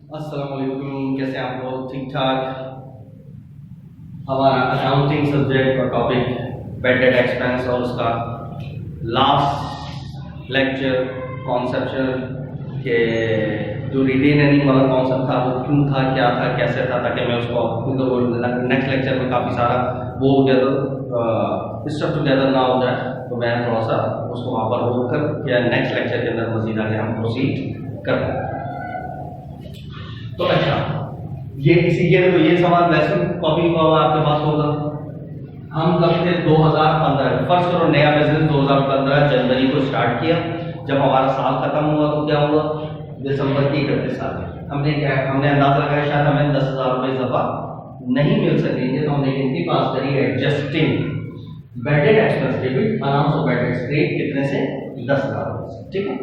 अस्सलाम वालेकुम, कैसे आप लोग? ठीक ठाक। हमारा अकाउंटिंग सब्जेक्ट का टॉपिक बैड डेट एक्सपेंस और उसका लास्ट लेक्चर कॉन्सेप्शन के जो रिटेन अर्निंग वाला कॉन्सेप्ट था वो क्यों था, क्या था, कैसे था, ताकि मैं उसको नेक्स्ट लेक्चर में काफ़ी सारा वो हो गया तो स्टफ टुगेदर ना हो जाए, तो मैं थोड़ा सा उसको वहाँ पर रोक कर या नेक्स्ट लेक्चर के अंदर मजीद आगे हम प्रोसीड कर पाएँ। तो अच्छा, ये इसी के तो ये सवाल वैसे कॉपी आपके पास होगा। हम कब थे? 2015। फर्स्ट करो, नया बिजनेस 2015 जनवरी को स्टार्ट किया। जब हमारा साल खत्म हुआ तो क्या हुआ? दिसंबर की 31 तारीख हमने अंदाजा लगाया शायद हमें 10,000 रुपये इजाफा नहीं मिल सकेंगे, तो हमने इनकी पास करी adjusting bad debt expense debit allowance of bad debt credit कितने से? 10,000 रुपये। ठीक है,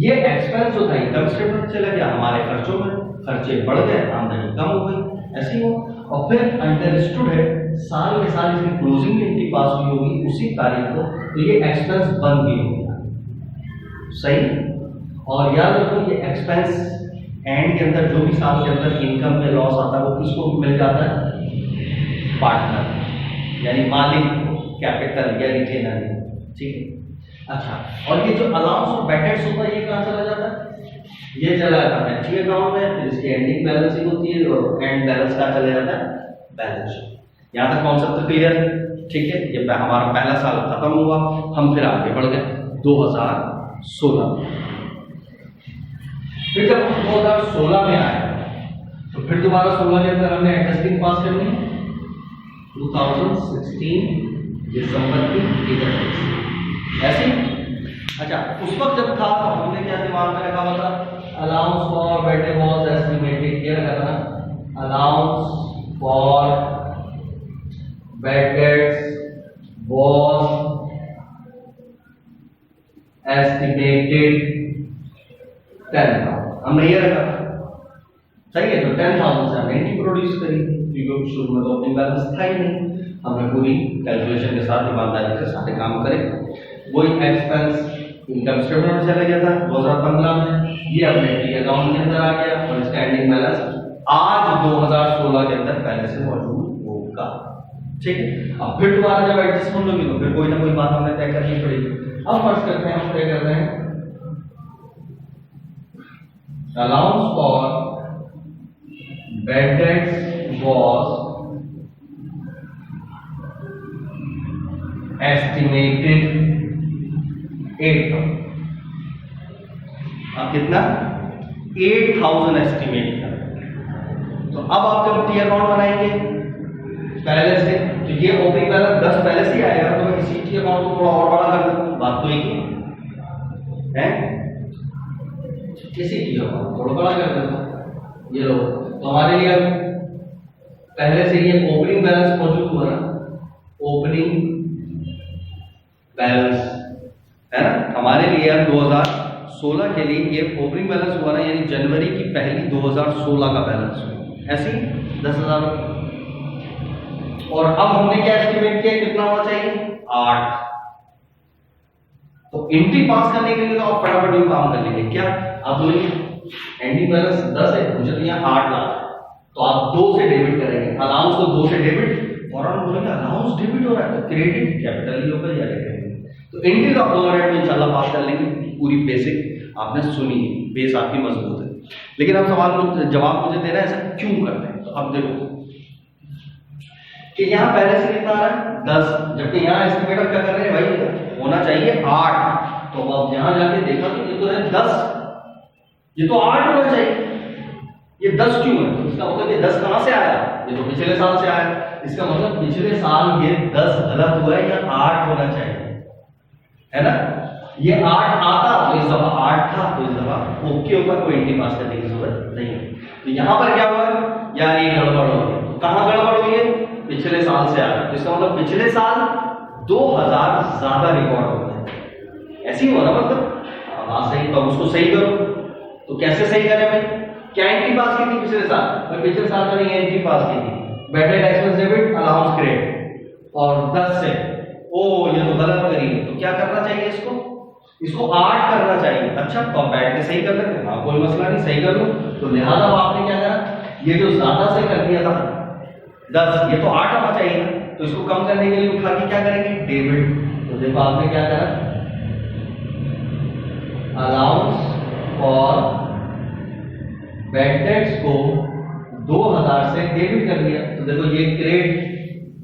ये एक्सपेंस जो था इनकम स्टेटमेंट चला गया, हमारे खर्चों में खर्चे बढ़ गए, आमदनी कम हो गई, ऐसे ही हो। और फिर अंडरस्टूड है साल के साल इसकी क्लोजिंग एंट्री पास हुई होगी उसी तारीख को, तो ये एक्सपेंस बंद भी हो गया। सही। और याद रखो ये एक्सपेंस एंड के अंदर जो भी साल के अंदर इनकम में लॉस आता है वो किसको मिल जाता है? पार्टनर यानी मालिक को, कैपिटल या रिटेनर। ठीक है। अच्छा, और ये जो अलाउंस ऑफ बैड डेट्स होता है ये कहाँ चला जाता है? ये चला जाता है एंट्री अकाउंट में, फिर इसकी एंडिंग बैलेंसिंग होती है और एंड बैलेंस का चला जाता है बैलेंस शीट। यहाँ तक कॉन्सेप्ट क्लियर? ठीक है, ये हमारा पहला साल खत्म हुआ, हम फिर आगे बढ़ गए 2016। फिर जब हम 2016 में आए तो फिर दोबारा 16 के अंदर हमने एडजस्टिंग पास करनी है 2016 दिसंबर की 31 ऐसे। अच्छा, उस वक्त जब था तो हमने क्या दिमाग में रखा हुआ था? Allowance for bad debt was estimated, क्या रखा था ना? Allowance for bad debts was estimated 10,000, हमने ये रखा था। सही है, तो 10,000 से हमने एंट्री प्रोड्यूस करी, क्योंकि शुरू में तो ओपनिंग बैलेंस था ही नहीं। हमने पूरी कैलकुलेशन के साथ ईमानदारी से सारे काम करे। वही एक्सपेंस इनकम स्टेटमेंट में चला गया था 2015 में, ये अपने टी अकाउंट के अंदर आ गया और इसका एंडिंग बैलेंस आज 2016 के अंदर पहले से मौजूद होगा। ठीक है, अब फिर दोबारा जब एडजस्टमेंट होगी तो फिर कोई ना कोई बात हमें तय करनी पड़ेगी। अब फर्स्ट करते हैं, हम तय करते हैं allowance for bad debts was estimated 8,000। अब कितना? 8,000 एस्टिमेट कर। तो अब आप जब टी अकाउंट बनाएंगे पहले से, तो ये ओपनिंग बैलेंस 10 पहले से ही आएगा, तो मैं इसी टी अकाउंट को थोड़ा और बड़ा कर दूं, बात तो एक ही है। इसी टी अकाउंट थोड़ा बड़ा कर देता, ये लो। तो हमारे लिए अब पहले से ये ओपनिंग बैलेंस मौजूद हुआ ना, ओपनिंग बैलेंस है ना हमारे लिए। अब 2016 के लिए ये ओपनिंग बैलेंस हुआ ना, यानी जनवरी की पहली 2016 का बैलेंस हुआ, ऐसे ही 10,000। और अब हमने क्या एस्टिमेट किया, कितना होना चाहिए? 8। तो एंट्री पास करने के लिए तो आप फटाफट ये काम कर लेंगे। क्या आप बोलेंगे एंट्री बैलेंस 10 है, मुझे तो यहाँ 8 लाख, तो आप 2 से डेबिट करेंगे, अलाउंस को 2 से डेबिट, फौरन बोलेंगे अलाउंस डेबिट हो रहा है तो क्रेडिट कैपिटल ही होगा या डेबिट। तो एंट्री ऑफ ओवरहेड में इंशाल्लाह पास कर लेंगे। पूरी बेसिक आपने सुनी, बेस आपकी मजबूत है। लेकिन अब सवाल जवाब मुझे देना है ऐसा क्यों करते हैं? तो अब देखो कि यहाँ पहले से कितना आ रहा है? 10, जबकि यहाँ एस्टिमेट क्या कर रहे हैं भाई? होना चाहिए 8। तो अब यहाँ जाके देखा तो ये तो है 10, ये तो 8 होना चाहिए, ये 10 क्यों है? तो इसका मतलब ये 10 कहां से आया? ये तो पिछले साल से आया। इसका मतलब पिछले साल ये 10 गलत हुआ है, या 8 होना चाहिए, है ना? ये 8 आता तो इस दफा 8 था, तो इस दफा ओके ऊपर कोई एंट्री पास करने की जरूरत नहीं है। तो यहाँ पर क्या हुआ? यानी गड़बड़ हो गई। तो कहाँ गड़बड़ हुई है? पिछले साल से आ रहा है, तो इसका मतलब पिछले साल 2,000 ज्यादा रिकॉर्ड हो गया, ऐसी हुआ ना मतलब। हाँ सही, तो उसको सही करो। तो कैसे सही करें भाई? क्या एंट्री पास की थी पिछले साल? मैं पिछले साल तो नहीं एंट्री पास की थी, bad debt expense debit allowance credit, और 10 से ओ ये तो गलत करी है, तो क्या करना चाहिए इसको? इसको 8 करना चाहिए। अच्छा तो आप बैठ के सही कर सकते हैं, हाँ कोई मसला नहीं, सही कर लो। तो लिहाजा आपने क्या करा, ये जो ज्यादा से कर दिया था 10, ये तो 8 आना चाहिए ना, तो इसको कम करने के लिए उठा के क्या करेंगे, डेबिट। तो देखो आपने क्या करा, अलाउंस फॉर बैड डेट्स को 2000 से डेबिट कर दिया। तो देखो ये क्रेडिट,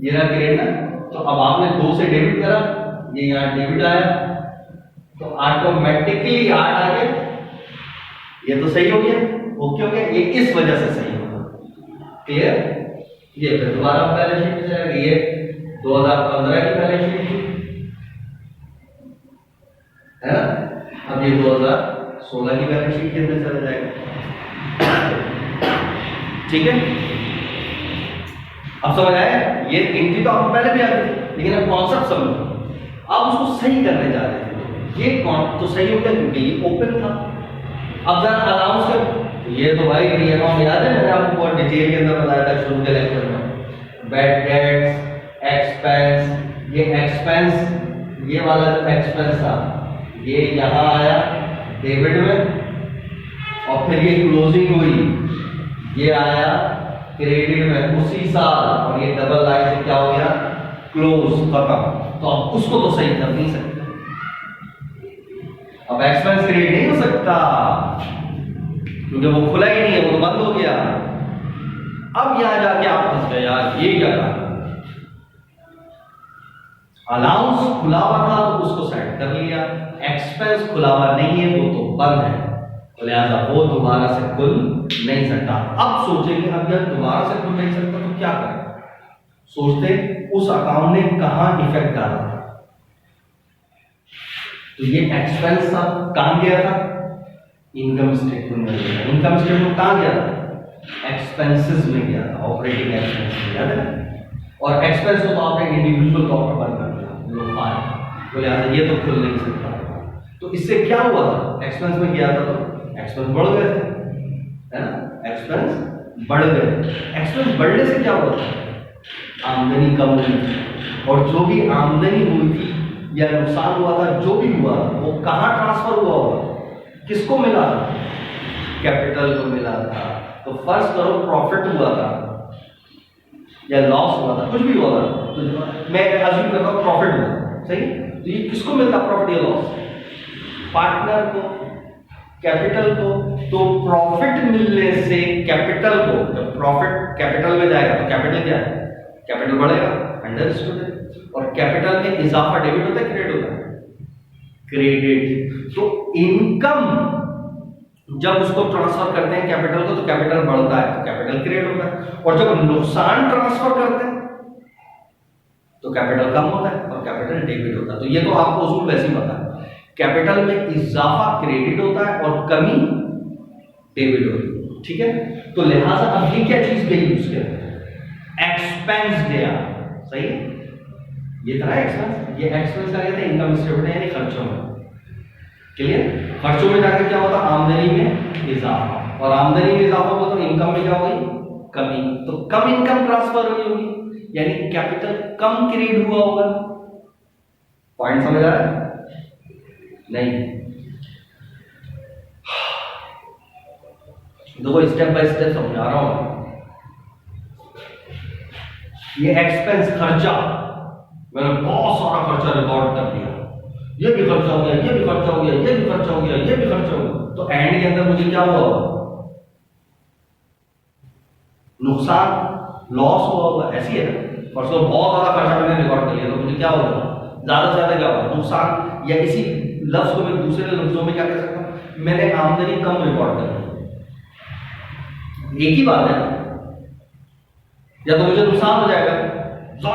ये रहा क्रेडिट ना, तो अब आपने 2 से डेबिट करा, ये यहाँ डेबिट आया, तो ऑटोमेटिकली 8 आ गया। ये तो सही हो गया, ओके हो गया, ये इस वजह से सही होगा। क्लियर? ये फिर दोबारा बैलेंस शीट में जाएगा, ये 2015 की बैलेंस शीट थी, है ना, अब ये 2016 की बैलेंस शीट के अंदर चला जाएगा। ठीक है, अब समझ आया? ये एंट्री तो आपको पहले भी आती थी, लेकिन अब कॉन्सेप्ट समझो। अब उसको सही करने जा रहे थे, ये कौन तो सही हो गया क्योंकि ये ओपन था। अब जरा अलाउंस कर, ये तो भाई ये अकाउंट याद है, मैंने आपको बहुत डिटेल के अंदर बताया था शुरू के लेक्चर में। बैड डेट्स, एक्सपेंस, ये एक्सपेंस, ये वाला जो एक्सपेंस था ये यहाँ आया डेबिट में, और फिर ये क्लोजिंग हुई, ये आया क्रेडिट में उसी साल, और ये डबल लाइन से क्या हो गया, क्लोज, खत्म। तो अब उसको तो सही कर नहीं सकते, अब एक्सपेंस क्रेडिट नहीं हो सकता क्योंकि वो खुला ही नहीं है, वो तो बंद हो गया। अब यहां जाके आप फंस गए, यार ये क्या था, अलाउंस खुला हुआ था तो उसको सेट कर लिया, एक्सपेंस खुला हुआ नहीं है वो तो बंद है, तो लिहाजा वो दोबारा से खुल नहीं सकता। अब सोचेंगे अब यार दोबारा से खुल नहीं सकता तो क्या करें, सोचते उस अकाउंट ने कहां इफेक्ट डाला था। तो ये एक्सपेंस था, कहां गया था, इनकम स्टेटमेंट में गया। इनकम स्टेटमेंट कहां गया था, एक्सपेंसेस में गया था, ऑपरेटिंग एक्सपेंस में, याद है। और एक्सपेंस को तो आपने इंडिविजुअल तौर पर बंद कर दिया, लो फाइन, तो लिहाजा ये तो खुल नहीं सकता। तो इससे क्या हुआ था, एक्सपेंस में गया था तो एक्सपेंस बढ़ गए थे, है ना, एक्सपेंस बढ़ गए। एक्सपेंस बढ़ने से क्या हुआ था, आमदनी कम हुई, और जो भी आमदनी हुई थी या नुकसान हुआ था, जो भी हुआ वो कहां ट्रांसफर हुआ होगा, किसको मिला था, कैपिटल को मिला था। तो फर्ज करो प्रॉफिट हुआ था या लॉस हुआ था, कुछ भी हुआ था, तो मैं अज्यूम करता हूं प्रॉफिट हुआ, सही। तो ये किसको मिलता, प्रॉफिट या लॉस, पार्टनर को, कैपिटल को। तो प्रॉफिट मिलने से कैपिटल को, जब प्रॉफिट कैपिटल में जाएगा तो कैपिटल क्या है, कैपिटल बढ़ेगा, अंडरस्टूड। और कैपिटल में इजाफा डेबिट होता है, क्रेडिट होता है, क्रेडिट। तो इनकम जब उसको ट्रांसफर करते हैं कैपिटल को तो कैपिटल बढ़ता है, तो कैपिटल क्रिएट होता है। और जब नुकसान ट्रांसफर करते हैं तो कैपिटल कम होता है और कैपिटल डेबिट होता है। तो ये तो आपको उसमें वैसे ही पता है, कैपिटल में इजाफा क्रेडिट होता है और कमी डेबिट होती है, ठीक है। तो लिहाजा अब ये क्या चीज गई उसके एक्सपेंस गया, सही है, ये था एक्सपेंस, ये एक्सपेंस आ गया था इनकम स्टेटमेंट यानी खर्चों में। क्लियर, खर्चों में जाकर क्या होता, आमदनी में इजाफा, और आमदनी में इजाफा हुआ तो इनकम में क्या हो गई, कमी। तो कम इनकम ट्रांसफर हुई होगी, यानी कैपिटल कम क्रिएट हुआ होगा। पॉइंट समझ आ रहा है? नहीं, देखो स्टेप बाय स्टेप समझा रहा हूं। ये एक्सपेंस खर्चा, मैंने बहुत सारा खर्चा रिकॉर्ड कर दिया, ये भी खर्चा हो गया, ये भी खर्चा हो गया, ये भी खर्चा हो गया, ये भी खर्चा हो गया। तो एंड के अंदर मुझे क्या हुआ, नुकसान, लॉस हुआ होगा, ऐसी है ना। परसों बहुत ज्यादा खर्चा मैंने रिकॉर्ड कर लिया तो मुझे क्या होगा, ज्यादा से ज्यादा क्या होगा, नुकसान। या इसी लफ्ज को मैं दूसरे लफ्जों में क्या कह सकता हूं, मैंने आमदनी कम रिकॉर्ड कर ली, एक ही बात है। या तो मुझे नुकसान हो जाएगा,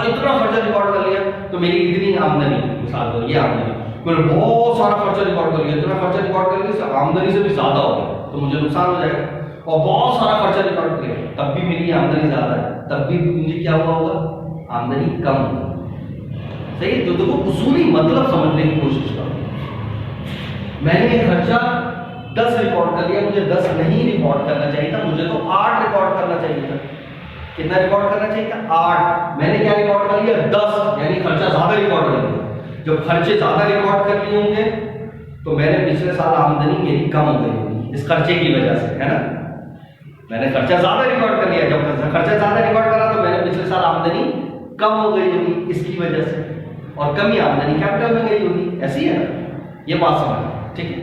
इतना खर्चा रिकॉर्ड कर लिया तो मेरी इतनी आमदनी, मिसाल दो ये आमदनी, मैंने बहुत सारा खर्चा रिकॉर्ड कर लिया, इतना खर्चा रिकॉर्ड कर लिया आमदनी से भी ज्यादा हो गया तो मुझे नुकसान हो जाएगा। और बहुत सारा खर्चा रिकॉर्ड किया तब भी मेरी आमदनी ज्यादा है, तब भी मुझे क्या हुआ होगा, आमदनी कम होगा, सही। तो देखो उसूली मतलब समझने की कोशिश करो। मैंने खर्चा 10 रिकॉर्ड कर लिया, मुझे 10 नहीं रिकॉर्ड करना चाहिए था, मुझे तो 8 रिकॉर्ड करना चाहिए था। कितना रिकॉर्ड करना चाहिए था, 8। मैंने क्या रिकॉर्ड कर लिया, 10, यानी खर्चा ज्यादा रिकॉर्ड कर लिया। जब खर्चे ज्यादा रिकॉर्ड कर लिए होंगे तो मैंने पिछले साल आमदनी मेरी कम हो गई होगी इस खर्चे की वजह से, है ना। मैंने खर्चा ज्यादा रिकॉर्ड कर लिया, जब खर्चा ज्यादा रिकॉर्ड करा तो मैंने पिछले साल आमदनी कम हो गई होगी इसकी वजह से, और कमी आमदनी कैपिटल में गई होगी, ऐसी है ना, ये बात समझ, ठीक है।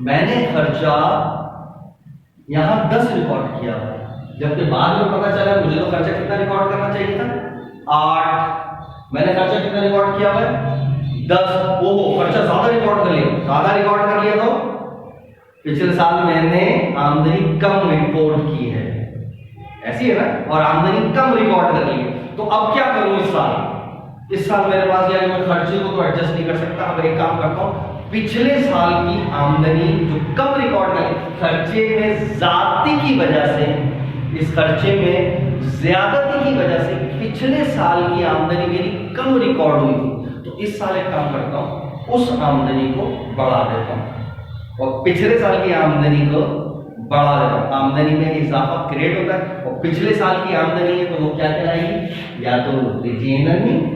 मैंने खर्चा यहां 10 रिकॉर्ड किया, जबकि बाद में पता चला मुझे तो खर्चा कितना रिकॉर्ड करना चाहिए था 8, मैंने खर्चा कितना रिकॉर्ड किया है 10। वो खर्चा ज्यादा रिकॉर्ड कर लिया, ज्यादा रिकॉर्ड कर लिया तो पिछले साल मैंने आमदनी कम रिपोर्ट की है, ऐसी है ना, और आमदनी कम रिकॉर्ड कर ली है। तो अब क्या करूं इस साल मेरे पास यानी मैं खर्चे को तो एडजस्ट नहीं कर सकता। अब एक काम करता हूं, पिछले साल की आमदनी जो कम रिकॉर्ड करी, खर्चे में ज्यादती की वजह से, इस खर्चे में ज्यादती की वजह से पिछले साल की आमदनी मेरी कम रिकॉर्ड हुई थी, तो इस साल एक काम करता हूं, उस आमदनी को बढ़ा देता हूं और पिछले साल की आमदनी को बढ़ा देता हूं। आमदनी में इजाफा क्रिएट होता है, और पिछले साल की आमदनी है तो वो क्या कहलाएगी, या तो रिटेन अर्निंग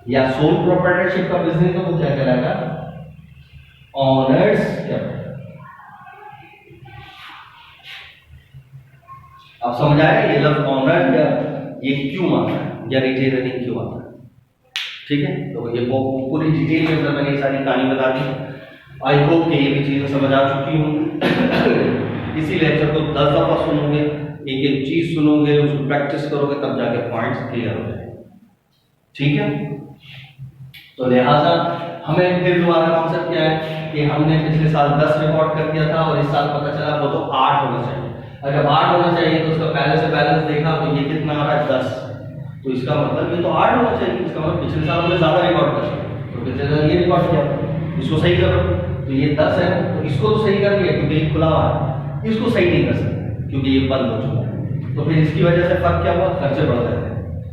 या सोल प्रोप्राइटरशिप का बिजनेस, तो वो क्या कहलाएगा, ऑनर्स कैपिटल। अब समझ आया ये लफ्ज ऑनर या ये क्यों आता है, या रिटेन अर्निंग क्यों आता है, ठीक है। तो ये पूरी डिटेल में मैंने ये सारी कहानी बता दी। आई होप कि ये भी चीजें समझ आ चुकी होंगी। इसी लेक्चर को 10 दफा सुनोगे, एक एक चीज सुनोगे, उसको प्रैक्टिस करोगे, तब जाके पॉइंट्स क्लियर हो जाएंगे, ठीक है। तो लिहाजा हमें फिर दोबारा कॉन्सेप्ट क्या है कि हमने पिछले साल 10 रिकॉर्ड कर दिया था और इस साल पता चला वो तो 8 होना चाहिए। अगर 8 होना चाहिए तो उसका पहले से बैलेंस देखा तो ये कितना आ रहा है 10, तो इसका मतलब ये तो 8 होना चाहिए। इसका मतलब पिछले साल हमने ज्यादा रिकॉर्ड कर दिया, तो पिछले साल ये रिकॉर्ड किया, इसको सही करो, तो ये 10 है, तो इसको तो सही कर लिया क्योंकि ये खुला हुआ है, इसको सही नहीं कर सकते क्योंकि ये बंद हो चुका है। तो फिर इसकी वजह से फर्क क्या हुआ, खर्चे बढ़ गए थे,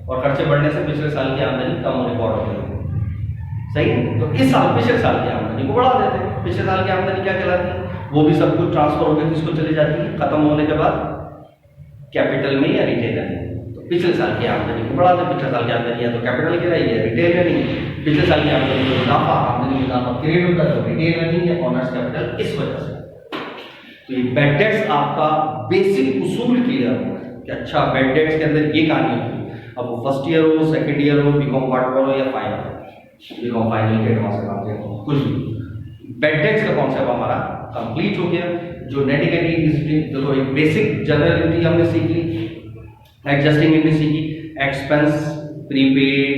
और खर्चे बढ़ने से पिछले साल की आमदनी कम रिकॉर्ड हो गई, सही है। तो इस साल पिछले साल की आमदनी को बढ़ा देते हैं। पिछले साल की आमदनी क्या कहलाती है, वो भी सब कुछ ट्रांसफर होकर किसको चली जाती है, खत्म होने के बाद कैपिटल में या रिटेल में। तो पिछले साल की आमदनी को बढ़ा दें, पिछले साल की आमदनी या तो कैपिटल की रही है, रिटेल में नहीं, पिछले साल की आमदनी को मुनाफा, आमदनी में मुनाफा क्रिएट होता है तो रिटेल में नहीं है, ऑनर्स कैपिटल, इस वजह से। तो ये बैड डेट्स आपका बेसिक उसूल क्लियर हुआ कि अच्छा बैड डेट्स के अंदर ये कहानी होती है। अब वो फर्स्ट ईयर हो, सेकंड ईयर हो, बीकॉम पार्ट हो या फाइनल, बीकॉम फाइनल के एडवांस का कुछ भी, बैड डेट्स का कॉन्सेप्ट हमारा कंप्लीट हो गया। जो नेटिविटी देखो एक बेसिक जनरलिटी हमने सीख ली, एडजस्टिंग हमने सीखी, एक्सपेंस, प्रीपेड,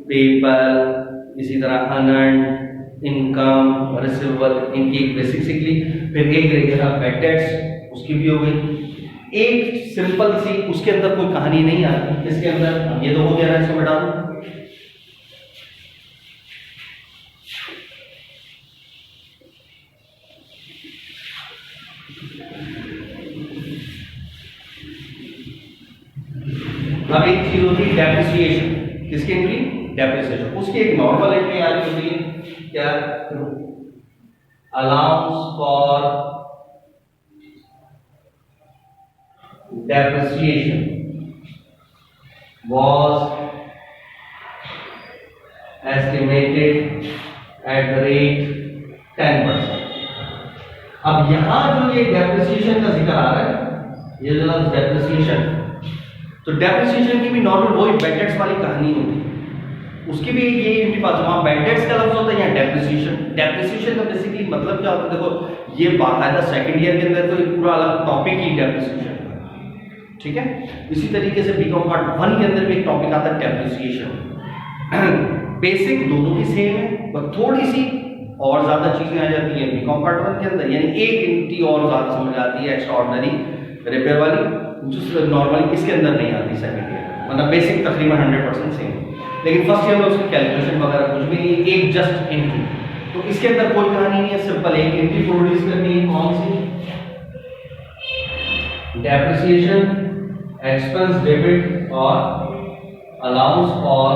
पेपल, इसी तरह अनअर्न्ड, इनकम, रिसीवेबल, इनकी एक बेसिक सीख ली। फिर एक रहेगा बैड डेट्स, उसकी भी हो गई। एक सिंपल सी, उसके अंदर कोई कहानी नहीं आती, इसके अंदर ये तो हो गया, इसको बता दूं। अब एक चीज होती है डेप्रिसिएशन, किसकी एंट्री, डेप्रिसिएशन, उसकी एक नॉर्मल एंट्री आ रही होती है क्या, allowance for depreciation was estimated at the rate 10%। अब यहां जो ये डेप्रिसिएशन का जिक्र आ रहा है, ये जो डेप्रिसिएशन, तो डेप्रिसिएशन की भी नॉर्मल वही बैड डेट्स वाली कहानी होती है, उसकी भी ये इनकी बात, वहां बैड डेट्स का लफ्ज होता है या डेप्रिसिएशन। डेप्रिसिएशन का बेसिकली मतलब क्या होता है, देखो ये बाकायदा सेकंड ईयर के अंदर तो एक पूरा अलग टॉपिक ही डेप्रिसिएशन, ठीक है। इसी तरीके से बीकॉम पार्ट 1 के अंदर भी एक टॉपिक आता है डेप्रिसिएशन। बेसिक दोनों ही सेम है, पर थोड़ी सी और ज्यादा चीजें आ जाती हैं बीकॉम पार्ट 1 के अंदर, यानी एक एंट्री और ज्यादा समझ आती है एक्स्ट्रा ऑर्डिनरी रिपेयर वाली, जो नॉर्मली इसके अंदर नहीं आती सेकंड ईयर, मतलब बेसिक तकरीबन 100% सेम। लेकिन फर्स्ट ईयर में उसकी कैलकुलेशन वगैरह कुछ भी नहीं, एक जस्ट एंट्री, तो इसके अंदर कोई कहानी नहीं है, सिंपल एक एंट्री प्रोड्यूस करनी है, कौन सी, डेप्रिसिएशन, एक्सपेंस डेबिट और allowance for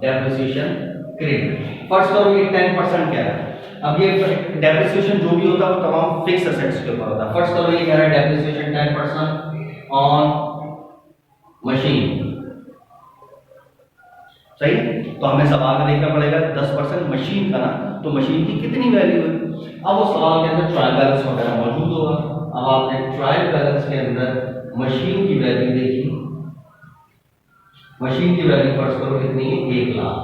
depreciation credit. First करोगे 10% क्या है, अब ये डेप्रिसिएशन जो भी होता है वो तमाम फिक्स एसेट्स के ऊपर होता है। फर्स्ट करोगे क्या है, डेप्रिसिएशन 10% ऑन मशीन, सही है। तो हमें सवाल में देखना पड़ेगा 10% मशीन का ना, तो मशीन की कितनी वैल्यू है। अब वो सवाल के अंदर ट्रायल बैलेंस वगैरह मौजूद होगा। अब आपने ट्रायल बैलेंस के अंदर मशीन की वैल्यू देखी, मशीन की वैल्यू फर्स्ट करो कितनी है, 1 लाख,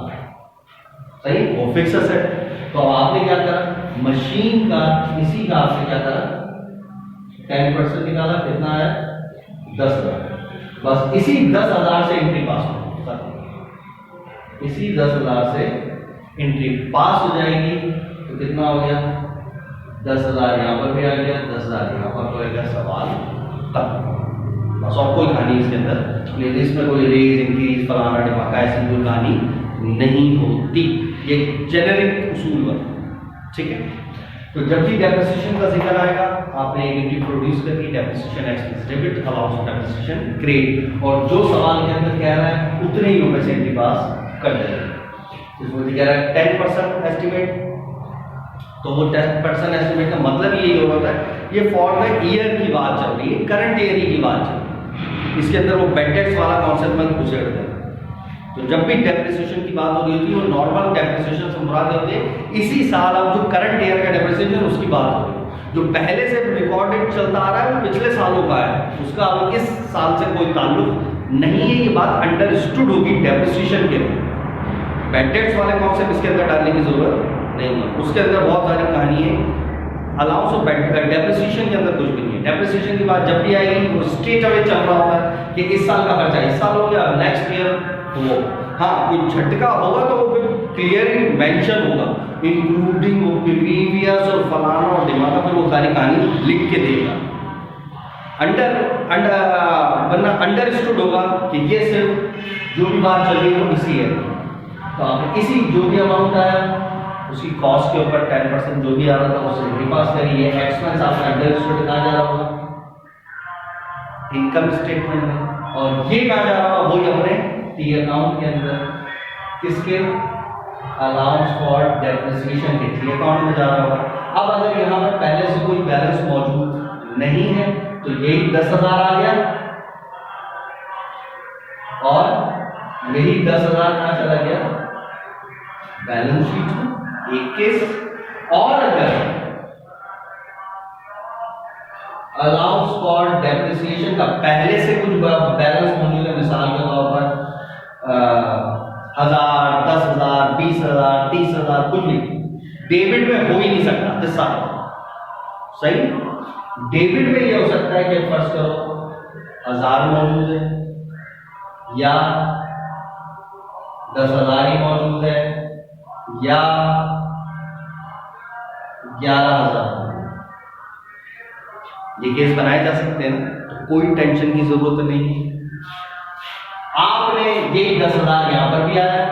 सही, वो फिक्स एसेट। तो आपने क्या करा, मशीन का इसी का आपने क्या करा, 10% निकाला, कितना है 10,000। बस इसी 10,000 से एंट्री पास हो, इसी 10,000 से एंट्री पास हो जाएगी। तो कितना हो गया, 10,000 यहाँ पर भी आ गया, 10,000 यहाँ पर तो आएगा, सवाल तक। बस और कोई कहानी इसके अंदर, इसमें कोई रेज इंक्रीज फलाना ढिमाका ऐसी कोई कहानी नहीं होती, ये जेनेरिक उसूल है, ठीक है। तो जब भी डेप्रिसिएशन का जिक्र आएगा, आपने एक एंट्री प्रोड्यूस करनी, depreciation expense debit allowance for depreciation credit, और जो सवाल के अंदर कह रहा है उतने ही रुपए से एंट्री पास कर देंगे। इसमें कह रहा है 10% एस्टिमेट, तो वो 10% एस्टिमेट का मतलब यही होता है, ये फॉर द ईयर की बात चल रही है, करंट ईयर की बात चल रही है, इसके अंदर वो बेड टैक्स वाला कॉन्सेप्ट में घुसेड़ दें। तो जब भी डेप्रिसिएशन की बात हो रही होती है, वो नॉर्मल डेप्रिसिएशन से मुराद होती है इसी साल, अब जो करंट ईयर का डेप्रिसिएशन उसकी बात हो रही है। जो पहले से रिकॉर्डेड चलता आ रहा है वो पिछले सालों का है, उसका अब इस साल से कोई ताल्लुक नहीं है। ये बात अंडरस्टूड होगी डेप्रिसिएशन के लिए, बेड टैक्स वाले कॉन्सेप्ट इसके अंदर डालने की जरूरत नहीं है। उसके अंदर बहुत सारी कहानी है, अलाउंस ऑफ डेप्रिसिएशन के अंदर कुछ भी नहीं है। डेप्रिसिएशन की बात जब भी आएगी वो स्ट्रेट अवे चल रहा होता है कि इस साल का खर्चा इस साल हो गया, नेक्स्ट ईयर वो, हाँ कोई झटका होगा तो वो फिर क्लियरली मेंशन होगा, इंक्लूडिंग प्रीवियस और फलाना और दिमागा, फिर वो सारी कहानी लिख के देगा। अंडरस्टूड होगा कि ये सिर्फ जो भी बात चल रही है वो इसी है। तो आप इसी जो भी अमाउंट आया उसकी कॉस्ट के ऊपर 10% जो भी आ रहा था उससे एंट्री पास करिए। एक्सपेंस आपका अंडरस्टूड कहा जा रहा होगा इनकम स्टेटमेंट में, और ये कहा जा रहा होगा वही अपने टी अकाउंट के अंदर, किसके, अलाउंस फॉर डेप्रिसिएशन के टी अकाउंट में जा रहा होगा। अब अगर यहाँ पर पहले से कोई बैलेंस मौजूद नहीं है तो यही 10,000 आ गया, और यही 10,000 कहाँ चला गया, बैलेंस शीट में 21। और अगर अलाउंस फॉर डेप्रिसिएशन का पहले से कुछ बैलेंस मौजूद है, मिसाल के तौर पर 1,000, 10,000, 20,000, 30,000, कुछ भी डेबिट में हो ही नहीं सकता हिस्सा, सही। डेबिट में ये हो सकता है कि फर्स्ट करो 1,000 मौजूद है या 10,000 ही मौजूद है या 11,000, ये केस बनाए जा सकते हैं ना, तो कोई टेंशन की जरूरत नहीं है। आपने यही 10,000 यहां पर भी आया,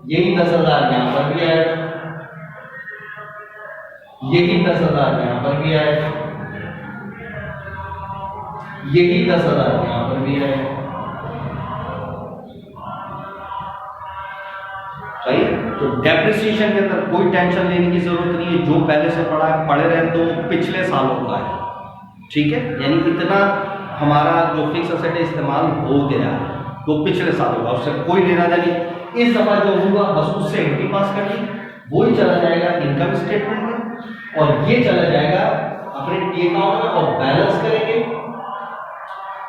यही 10,000 यहां पर भी आया, यही 10,000 यहां पर भी आया, यही 10,000 यहां पर भी आया, सही। तो डेप्रिसिएशन के अंदर कोई टेंशन लेने की जरूरत नहीं है, जो पहले से पड़े रहे तो पिछले सालों का है, ठीक है। यानी इतना हमारा जो फिक्स एसेट है इस्तेमाल हो गया तो पिछले सालों का, उससे कोई लेना देनी। इस दफा जो होगा बस उससे एंट्री पास करनी, वो ही चला जाएगा इनकम स्टेटमेंट में, और ये चला जाएगा अपने टी अकाउंट में, और बैलेंस करेंगे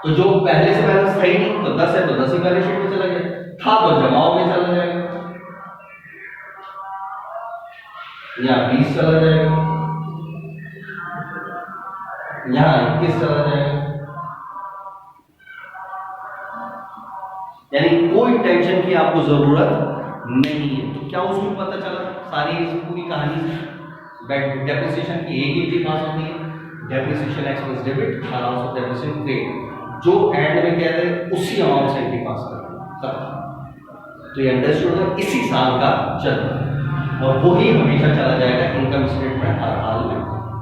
तो जो पहले से बैलेंस था ही नहीं, तो 10 है तो 10 ही बैलेंस शीट में चला गया, था तो जमाओ में चला जाएगा, यहाँ 20 चला जाएगा, यहाँ 21 चला जाएगा। यानी कोई टेंशन की आपको जरूरत नहीं है। तो क्या उसमें पता चला सारी इस पूरी कहानी से, डेप्रिसिएशन की एक एंट्री पास होती है, depreciation expense debit, allowance of depreciation credit, जो एंड में कह रहे हैं उसी अमाउंट से एंट्री पास करते हैं। तो ये अंडरस्टूड है, इसी साल का चल रहा है और वही हमेशा चला जाएगा इनकम स्टेटमेंट हर हाल में,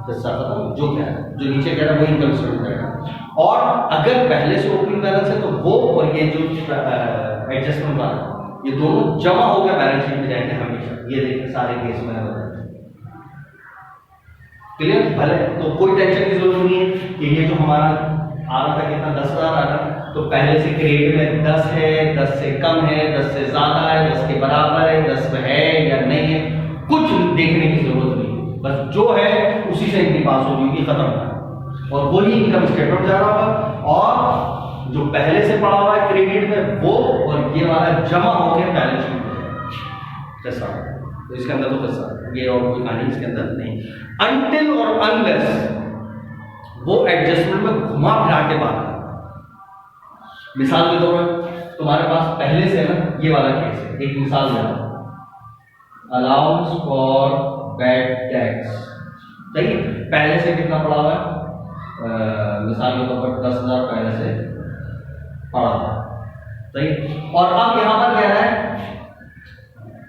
जैसा जो कह रहा है, जो नीचे कह रहा है वही इनकम स्टेटमेंट रहेगा। और अगर पहले से ओपनिंग बैलेंस है तो वो और ये जो एडजस्टमेंट वाला ये दोनों जमा होकर बैलेंस शीट में जाएंगे हमेशा। ये देखिए सारे केस मैंने बताया, क्लियर। भले तो कोई टेंशन की जरूरत नहीं है कि ये जो हमारा आ रहा था कितना 10,000 आ रहा तो पहले से क्रेडिट में 10 है, 10 से कम है, 10 से ज्यादा है, 10 के बराबर है, 10 में है या नहीं है, कुछ देखने की जरूरत नहीं, बस जो है उसी से इनकी पास होगी, खत्म है। और वही इनकम स्टेटमेंट जा रहा होगा, और जो पहले से पड़ा हुआ है क्रेडिट में वो और ये वाला जमा होकर बैलेंस शीट में पैसा। तो इसके अंदर तो पैसा, ये और कोई कहानी इसके अंदर नहीं। अनटिल और अनलेस वो एडजस्टमेंट में घुमा फिरा के बात है। मिसाल के तौर पर तुम्हारे पास पहले से ना ये वाला केस है, एक मिसाल दे रहा हूं, अलाउंस फॉर बैड टैक्स, सही है, पहले से कितना पड़ा हुआ है, मिसाल के तौर पर 10,000 पहले से पड़ा हुआ, सही। और अब यहां पर कह रहा है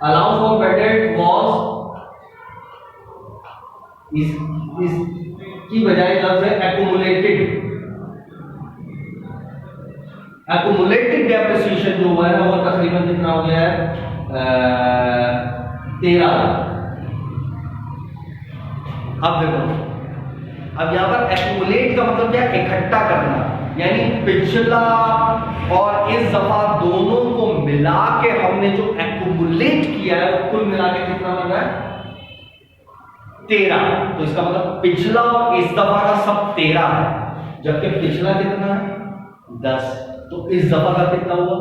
allowance for bad debt was, इस की बजाय लफ्ज है एक्यूमुलेटेड। एक्यूमुलेटेड डेप्रिसिएशन जो हुआ है वो तकरीबन कितना हो गया है, 13। अब देखो, अब यहां पर एक्यूमुलेट का मतलब क्या, इकट्ठा करना, यानी पिछला और इस दफा दोनों को मिला के हमने जो एक्यूमुलेट किया है वो कुल मिला के कितना बन रहा है, 13। तो इसका मतलब पिछला और इस दफा का सब 13 है, जबकि पिछला कितना है 10, तो इस दफा का कितना हुआ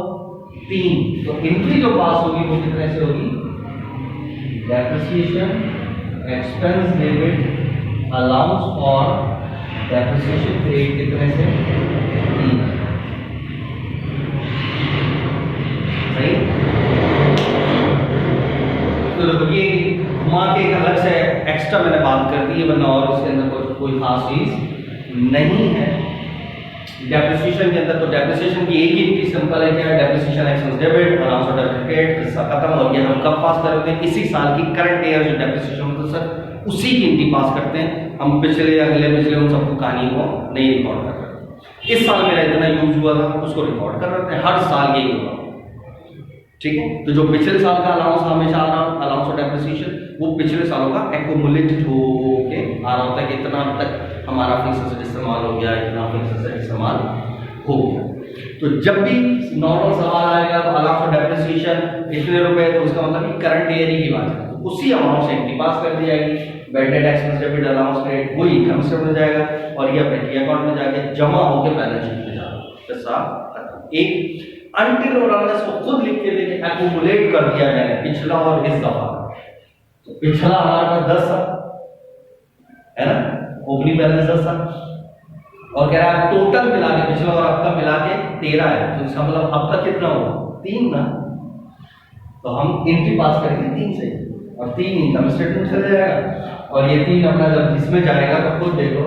3। तो इनकी जो पास होगी वो कितने से होगी, डेप्रिसिएशन एक्सपेंस डेबिट अलाउंस और डेप्रिसिएशन क्रेडिट कितने से 3, सही। तो देखो ये घुमा के एक अलग से एक्स्ट्रा मैंने बात कर दी है, वरना और इसके अंदर कोई खास चीज नहीं है। डेप्रिसिएशन के अंदर तो डेप्रिसिएशन की एक ही इतनी सिंपल है, क्या डेप्रिसिएशन एक्सपेंस डेबिट अलाउंस और डेप्रिसिएट, किस्सा खत्म। और ये हम कब पास करते हैं, इसी साल की करंट ईयर जो डेप्रिसिएशन होता है सर उसी की इनकी पास करते हैं हम, पिछले अगले पिछले उन सबको कहानी को नहीं रिकॉर्ड कर रहे। इस साल मेरा इतना यूज हुआ था उसको रिकॉर्ड कर रहे हैं, हर साल यही होगा, ठीक है। तो जो पिछले साल का अलाउंस हमेशा आ रहा है, अलाउंस और डेप्रिसिएशन, वो पिछले सालों का एक्यूमुलेटेड होके आ रहा होता है कि इतना तक हमारा फिक्स एसेट इस्तेमाल हो गया, इतना फिक्स एसेट इस्तेमाल हो गया। तो जब भी नॉर्मल सवाल आएगा तो अलाउंस और डेप्रिसिएशन इतने रुपए, तो उसका मतलब कि करंट ईयर ही की बात है, तो उसी अमाउंट से इनकी पास कर दी जाएगी। Bad debt expense debit allowance credit वो इनकम स्टेटमेंट में जाएगा और ये अपने अकाउंट में जाके जमा होकर बैलेंस शीट में जाएगा। एक अनटिल और अनलेस को खुद लिख के देके एक्यूमुलेट कर दिया जाए पिछला और इस दफा। तो पिछला हमारे पास 10 है ना, ओपनिंग बैलेंस 10 था, और कह रहा है टोटल मिला के पिछला और अब का मिला के 13 है, तो इसका मतलब अब तक कितना हुआ 3 ना, तो हम इनकी पास करेंगे 3 से, और 3 इनकम स्टेटमेंट चले जाएगा, और ये 3 अपना जब इसमें जाएगा तो खुद देखो,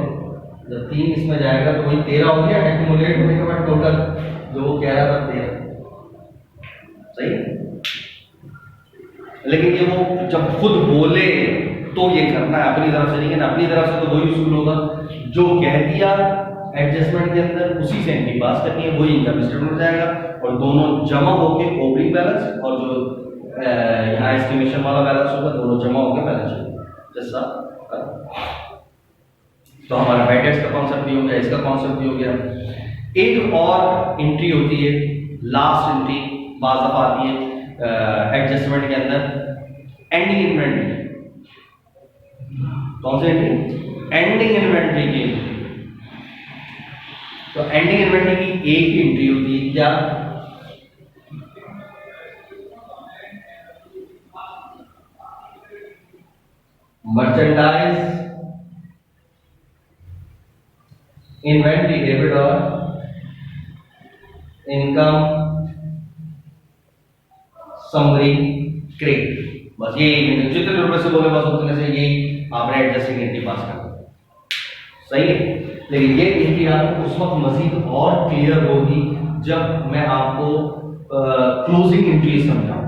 जब 3 इसमें जाएगा तो वही 13 हो गया, एक्यूमुलेट होने के बाद टोटल जो वो कह रहा था 13, सही। लेकिन ये वो जब खुद बोले तो ये करना है, अपनी तरफ से नहीं करना, अपनी तरफ से तो वही उसूल होगा जो कह दिया एडजस्टमेंट के अंदर उसी से इनकी पास करनी है, वही इनकम स्टेटमेंट में जाएगा, और दोनों जमा होके ओपनिंग बैलेंस और जो यहाँ एस्टिमेशन वाला बैलेंस होगा दोनों जमा होके बैलेंस होगा जैसा। तो हमारा बैड डेट्स का कॉन्सेप्ट भी हो गया, इसका कॉन्सेप्ट भी हो गया। एक और एंट्री होती है, लास्ट एंट्री बाज़ दफ़ा आती है एडजस्टमेंट के अंदर, एंडिंग इन्वेंट्री। कौन सी एंट्री, एंडिंग इन्वेंट्री की। तो एंडिंग इन्वेंट्री की एक ही एंट्री होती है, क्या, मर्चेंडाइज इन्वेंट्री डेबिट और इनकम समरी क्रेडिट, बस ये जितने रुपए से बोले बस उतने से यही आपने एडजस्टिंग एंट्री पास कर, सही है। लेकिन ये एंट्री आपको उस वक्त मजीद और क्लियर होगी जब मैं आपको क्लोजिंग एंट्री समझाऊंगा।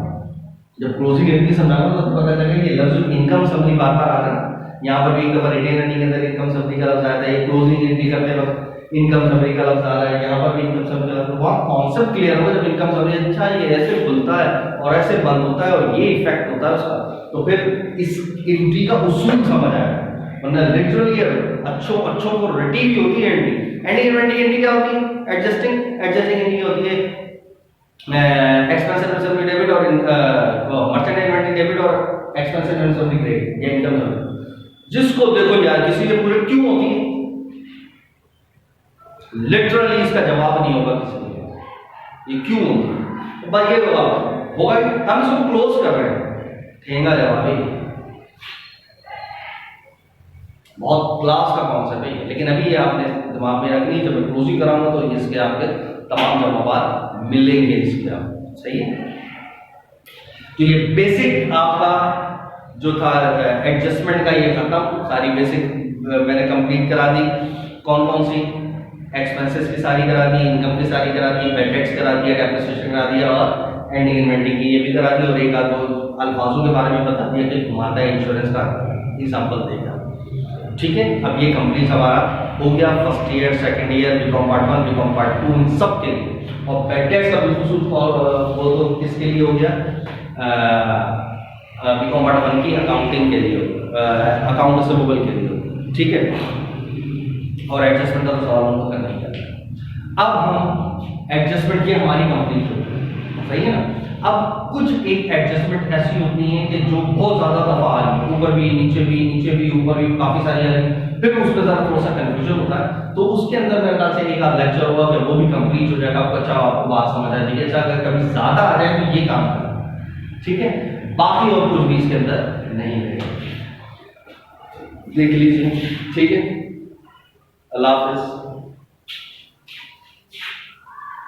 जब क्लोजिंग एंट्री समझाऊंगा तो पता चलेगा कि लफ्ज इनकम समरी बार बार आ रहा है, यहाँ पर भी एक दफा रिटेन अर्निंग के अंदर इनकम समरी का लफ्ज आता है, क्लोजिंग एंट्री करते वक्त इनकम समरी का लफ्ज आ रहा है, यहाँ पर भी इनकम समरी का लफ्ज, वहाँ कॉन्सेप्ट क्लियर होगा जब इनकम समरी, अच्छा ये ऐसे खुलता है और ऐसे बंद होता है और ये इफेक्ट होता है उसका, तो फिर इस एंट्री का उसूल समझ आएगा। वरना लिटरली अच्छों अच्छों को रटी हुई होती है एंटी। एंटी इन्वेंटरी क्या होती है? एडजस्टिंग एंटी होती है एक्सपेंसिव रिजर्व डेबिट और मर्चेंट इन्वेंटरी डेबिट और एक्सपेंसिव रिजर्व क्रेडिट, ये इनकम। जिसको देखो यार किसी ने पूरे क्यों होती है, लिटरली इसका जवाब नहीं होगा किसी को, ये क्यों होती है? तो भाई ये जवाब होगा, हम इसको क्लोज कर रहे हैं, ठेंगा जवाब है, बहुत क्लास का कॉन्सेप्ट है। लेकिन अभी ये आपने दिमाग में रखनी, जब मैं क्लोजिंग कराऊंगा तो इसके आपके तमाम जवाब मिलेंगे इसके आप, सही है। तो ये बेसिक आपका जो था एडजस्टमेंट का ये खत्म, सारी बेसिक मैंने कंप्लीट करा दी। कौन कौन सी? एक्सपेंसेस की सारी करा दी, इनकम की सारी करा दी, बैड डेट्स करा दिया, डेप्रिसिएशन करा दिया और एंडिंग इन्वेंटरी की ये भी करा दी, और एक आध दो अल्फाजों के बारे में बता दिया कि घुमाता है इंश्योरेंस का एग्जाम्पल देगा। ठीक है, अब ये कंप्लीट हमारा हो गया first year, second year, BCom part 1, BCom part 2, इन सब के लिए। और बैड डेट्स का बिल्कुल वो तो किसके लिए हो गया? बीकॉम पार्ट 1 की अकाउंटिंग के लिए, अकाउंट रिसीवेबल के लिए, ठीक है। और एडजस्टमेंट का तो सवाल हमको करना ही है। अब हम एडजस्टमेंट की हमारी कंप्लीट हो गई, सही है ना। अब कुछ एक एडजस्टमेंट ऐसी होती है कि जो बहुत ज्यादा दफा आ रही है, ऊपर भी नीचे भी, नीचे भी ऊपर भी, काफी सारी आ रही है, फिर उस पर जरा थोड़ा सा कंफ्यूजन होता है। तो उसके अंदर मेरे ख्याल से एक आध लेक्चर होगा कि वो भी कंप्लीट हो जाएगा आपको, अच्छा आपको बात समझ आ जाएगी। अच्छा अगर कभी ज्यादा आ जाए तो ये काम करना, ठीक है। बाकी और कुछ भी इसके अंदर नहीं है, देख लीजिए, ठीक है। अल्लाह हाफिज।